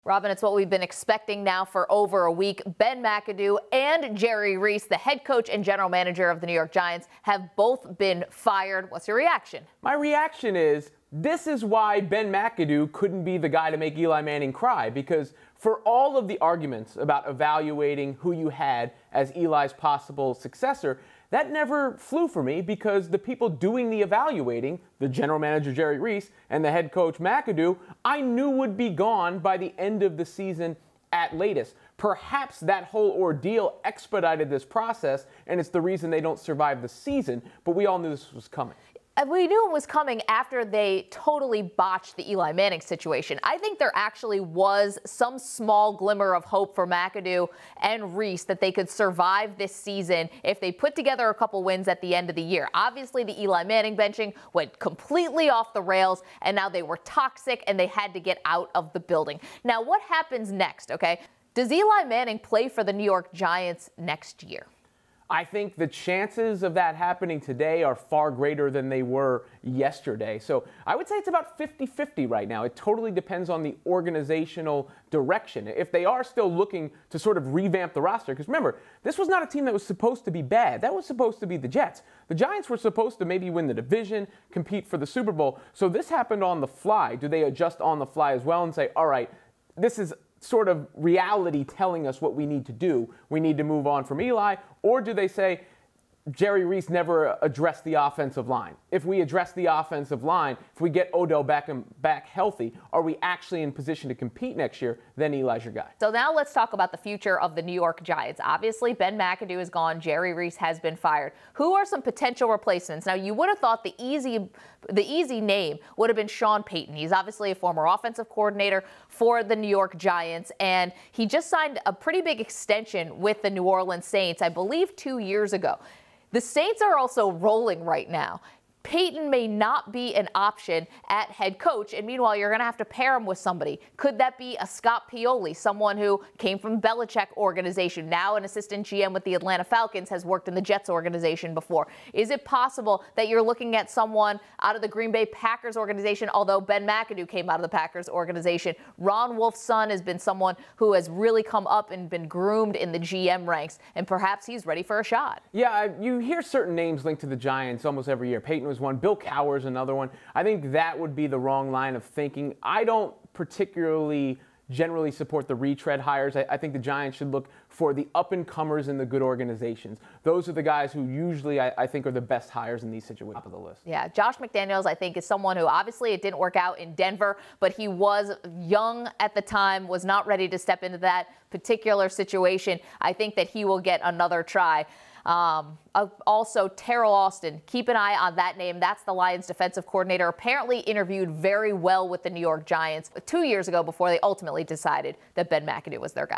Robin, it's what we've been expecting now for over a week. Ben McAdoo and Jerry Reese, the head coach and general manager of the New York Giants, have both been fired. What's your reaction? My reaction is, this is why Ben McAdoo couldn't be the guy to make Eli Manning cry, because for all of the arguments about evaluating who you had as Eli's possible successor, that never flew for me, because the people doing the evaluating, the general manager Jerry Reese and the head coach McAdoo, I knew would be gone by the end of the season at latest. Perhaps that whole ordeal expedited this process, and it's the reason they don't survive the season, but we all knew this was coming. We knew it was coming after they totally botched the Eli Manning situation. I think there actually was some small glimmer of hope for McAdoo and Reese that they could survive this season if they put together a couple wins at the end of the year. Obviously, the Eli Manning benching went completely off the rails, and now they were toxic and they had to get out of the building. Now, what happens next, okay? Does Eli Manning play for the New York Giants next year? I think the chances of that happening today are far greater than they were yesterday. So I would say it's about 50-50 right now. It totally depends on the organizational direction. If they are still looking to sort of revamp the roster, because remember, this was not a team that was supposed to be bad. That was supposed to be the Jets. The Giants were supposed to maybe win the division, compete for the Super Bowl. So this happened on the fly. Do they adjust on the fly as well and say, all right, this is sort of reality telling us what we need to do? We need to move on from Eli. Or do they say, Jerry Reese never addressed the offensive line? If we address the offensive line, if we get Odell Beckham back healthy, are we actually in position to compete next year? Then Eli's your guy. So now let's talk about the future of the New York Giants. Obviously, Ben McAdoo is gone. Jerry Reese has been fired. Who are some potential replacements? Now, you would have thought the easy name would have been Sean Payton. He's obviously a former offensive coordinator for the New York Giants, and he just signed a pretty big extension with the New Orleans Saints, I believe 2 years ago. The Saints are also rolling right now. Payton may not be an option at head coach, and meanwhile, you're going to have to pair him with somebody. Could that be a Scott Pioli, someone who came from Belichick organization, now an assistant GM with the Atlanta Falcons, has worked in the Jets organization before? Is it possible that you're looking at someone out of the Green Bay Packers organization, although Ben McAdoo came out of the Packers organization? Ron Wolf's son has been someone who has really come up and been groomed in the GM ranks, and perhaps he's ready for a shot. Yeah, you hear certain names linked to the Giants almost every year. Peyton was one. Bill Cowher's another one. I think that would be the wrong line of thinking. I don't particularly generally support the retread hires. I think the Giants should look for the up-and-comers in the good organizations. Those are the guys who usually I think are the best hires in these situations. Top of the list. Yeah, Josh McDaniels, I think, is someone who obviously it didn't work out in Denver, but he was young at the time, was not ready to step into that particular situation. I think that he will get another try. Also, Terrell Austin, keep an eye on that name. That's the Lions defensive coordinator. Apparently interviewed very well with the New York Giants 2 years ago before they ultimately decided that Ben McAdoo was their guy.